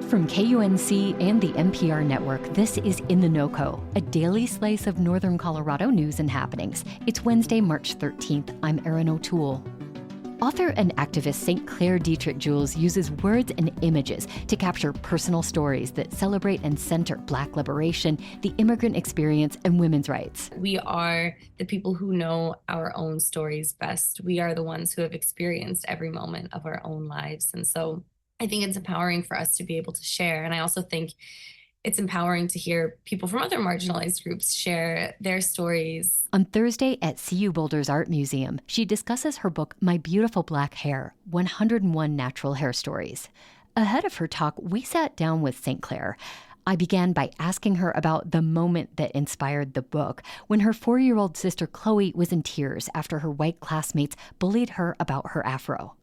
From KUNC and the NPR network, this is In the NoCo, a daily slice of Northern Colorado news and happenings. It's Wednesday, March 13th. I'm Erin O'Toole. Author and activist St. Clair Detrick-Jules uses words and images to capture personal stories that celebrate and center Black liberation, the immigrant experience, and women's rights. We are the people who know our own stories best. We are the ones who have experienced every moment of our own lives. And so I think it's empowering for us to be able to share. And I also think it's empowering to hear people from other marginalized groups share their stories. On Thursday at CU Boulder's Art Museum, she discusses her book, My Beautiful Black Hair, 101 Natural Hair Stories. Ahead of her talk, we sat down with St. Clair. I began by asking her about the moment that inspired the book, when her 4-year-old sister Khloe was in tears after her white classmates bullied her about her afro.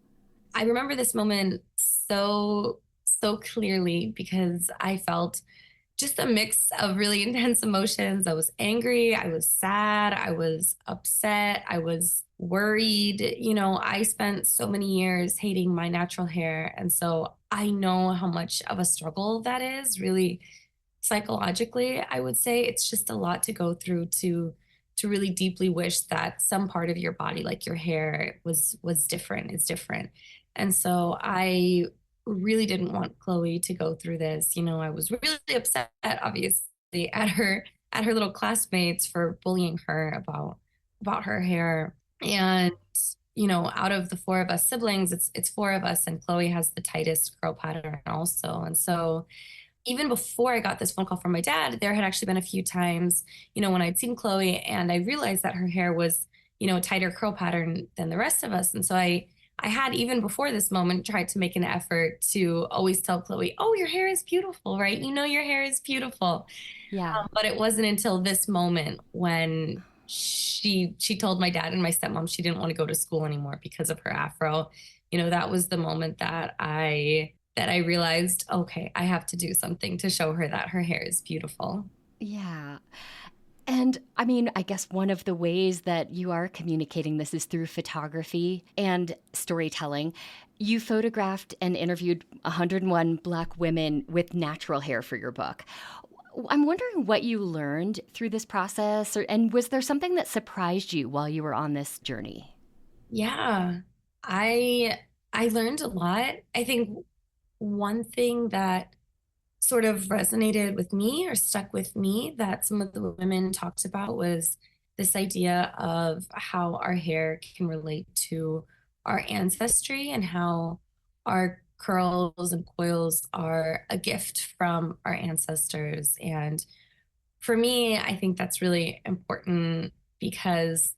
I remember this moment so clearly because I felt just a mix of really intense emotions. I was angry, I was sad, I was upset, I was worried. You know, I spent so many years hating my natural hair. And so I know how much of a struggle that is, really psychologically. I would say it's just a lot to go through to really deeply wish that some part of your body, like your hair, was different. It's different. And so I really didn't want Khloe to go through this. You know, I was really upset, obviously, at her little classmates for bullying her about her hair. And, you know, out of the 4 of us siblings, it's 4 of us, and Khloe has the tightest curl pattern also. And so even before I got this phone call from my dad, there had actually been a few times, you know, when I'd seen Khloe and I realized that her hair was, you know, a tighter curl pattern than the rest of us. And so I had, even before this moment, tried to make an effort to always tell Khloe, oh, your hair is beautiful, right? You know, your hair is beautiful. Yeah. But it wasn't until this moment when she told my dad and my stepmom she didn't want to go to school anymore because of her afro. You know, that was the moment that I realized, okay, I have to do something to show her that her hair is beautiful. Yeah. And I mean, I guess one of the ways that you are communicating this is through photography and storytelling. You photographed and interviewed 101 Black women with natural hair for your book. I'm wondering what you learned through this process, and was there something that surprised you while you were on this journey? Yeah, I learned a lot. I think one thing that sort of resonated with me or stuck with me that some of the women talked about was this idea of how our hair can relate to our ancestry and how our curls and coils are a gift from our ancestors. And for me, I think that's really important because,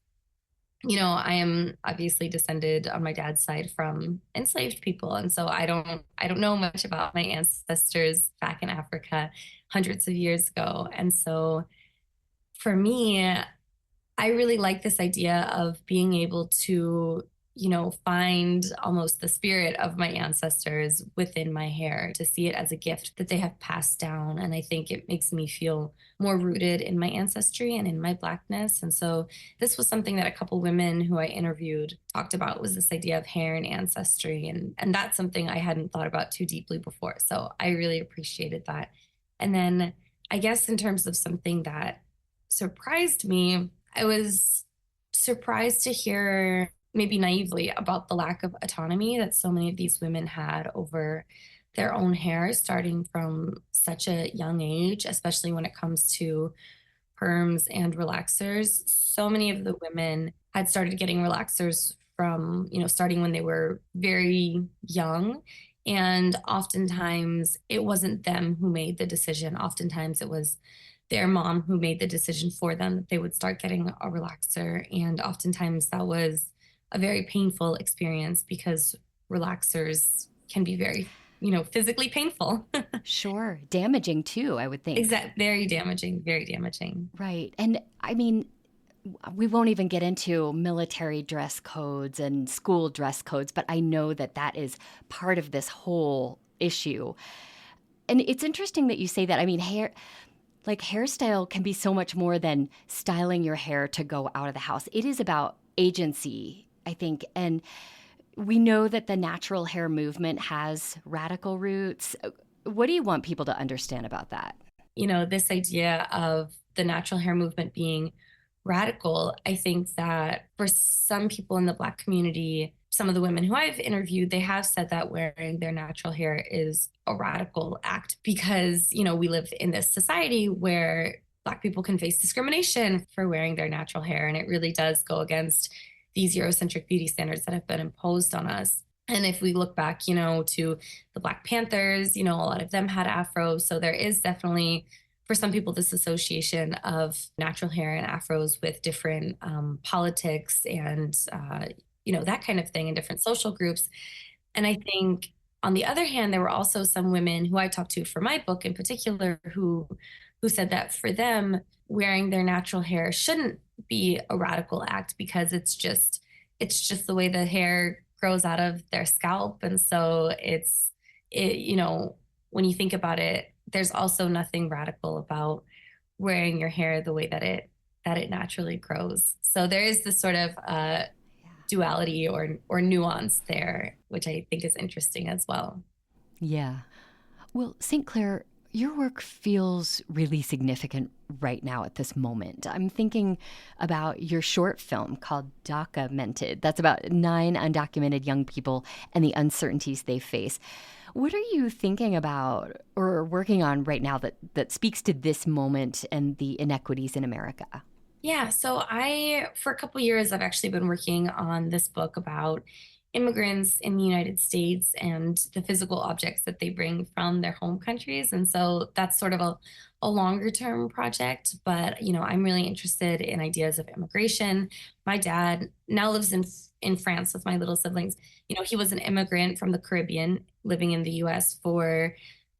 you know, I am obviously descended on my dad's side from enslaved people. And so I don't know much about my ancestors back in Africa hundreds of years ago. And so for me, I really like this idea of being able to, you know, find almost the spirit of my ancestors within my hair, to see it as a gift that they have passed down. And I think it makes me feel more rooted in my ancestry and in my Blackness. And so this was something that a couple women who I interviewed talked about, was this idea of hair and ancestry. And that's something I hadn't thought about too deeply before. So I really appreciated that. And then I guess in terms of something that surprised me, I was surprised to hear, maybe naively, about the lack of autonomy that so many of these women had over their own hair starting from such a young age, especially when it comes to perms and relaxers. So many of the women had started getting relaxers from, you know, starting when they were very young. And oftentimes it wasn't them who made the decision. Oftentimes it was their mom who made the decision for them that they would start getting a relaxer. And oftentimes that was a very painful experience because relaxers can be very, you know, physically painful. Sure. Damaging too, I would think. Exactly. Very damaging, very damaging. Right. And I mean, we won't even get into military dress codes and school dress codes, but I know that that is part of this whole issue. And it's interesting that you say that. I mean, hairstyle can be so much more than styling your hair to go out of the house. It is about agency, I think. And we know that the natural hair movement has radical roots. What do you want people to understand about that? This idea of the natural hair movement being radical, I think that for some people in the Black community, some of the women who I've interviewed, they have said that wearing their natural hair is a radical act because, we live in this society where Black people can face discrimination for wearing their natural hair. And it really does go against these Eurocentric beauty standards that have been imposed on us. And if we look back, to the Black Panthers, a lot of them had afros. So there is definitely, for some people, this association of natural hair and afros with different politics and, that kind of thing in different social groups. And I think on the other hand, there were also some women who I talked to for my book in particular who said that for them, wearing their natural hair shouldn't be a radical act because it's just the way the hair grows out of their scalp. And so when you think about it, there's also nothing radical about wearing your hair the way that it naturally grows. So there is this sort of duality or nuance there, which I think is interesting as well. Yeah. Well, St. Clair, your work feels really significant right now at this moment. I'm thinking about your short film called Documented. That's about 9 undocumented young people and the uncertainties they face. What are you thinking about or working on right now that speaks to this moment and the inequities in America? Yeah, so for a couple years, I've actually been working on this book about immigrants in the United States and the physical objects that they bring from their home countries. And so that's sort of a longer term project, but I'm really interested in ideas of immigration. My dad now lives in France with my little siblings. He was an immigrant from the Caribbean living in the US for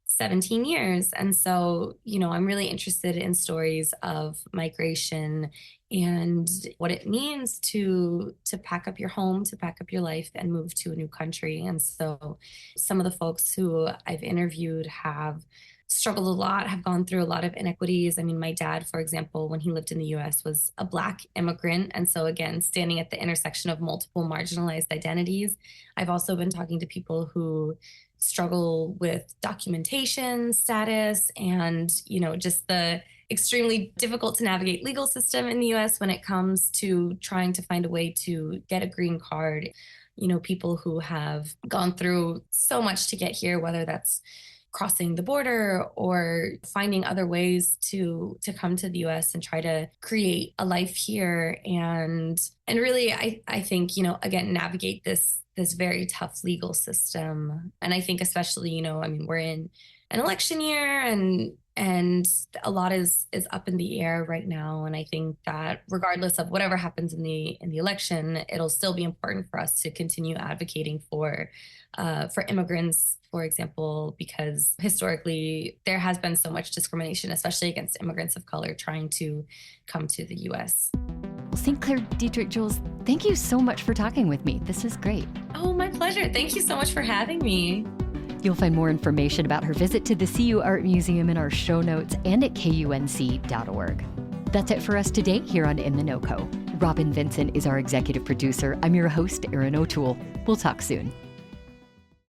17 years. And so, I'm really interested in stories of migration and what it means to pack up your home, to pack up your life and move to a new country. And so some of the folks who I've interviewed have struggled a lot, have gone through a lot of inequities. I mean, my dad, for example, when he lived in the US, was a Black immigrant. And so again, standing at the intersection of multiple marginalized identities. I've also been talking to people who struggle with documentation status and, just the extremely difficult to navigate legal system in the US when it comes to trying to find a way to get a green card. People who have gone through so much to get here, whether that's crossing the border or finding other ways to come to the US and try to create a life here. And really, I think, again, navigate this very tough legal system. And I think especially, we're in an election year and a lot is up in the air right now. And I think that regardless of whatever happens in the election, it'll still be important for us to continue advocating for immigrants, for example, because historically there has been so much discrimination, especially against immigrants of color trying to come to the U.S. Well, St. Clair Detrick-Jules, thank you so much for talking with me. This is great. Oh, my pleasure. Thank you so much for having me. You'll find more information about her visit to the CU Art Museum in our show notes and at kunc.org. That's it for us today here on In the NoCo. Robin Vincent is our executive producer. I'm your host, Erin O'Toole. We'll talk soon.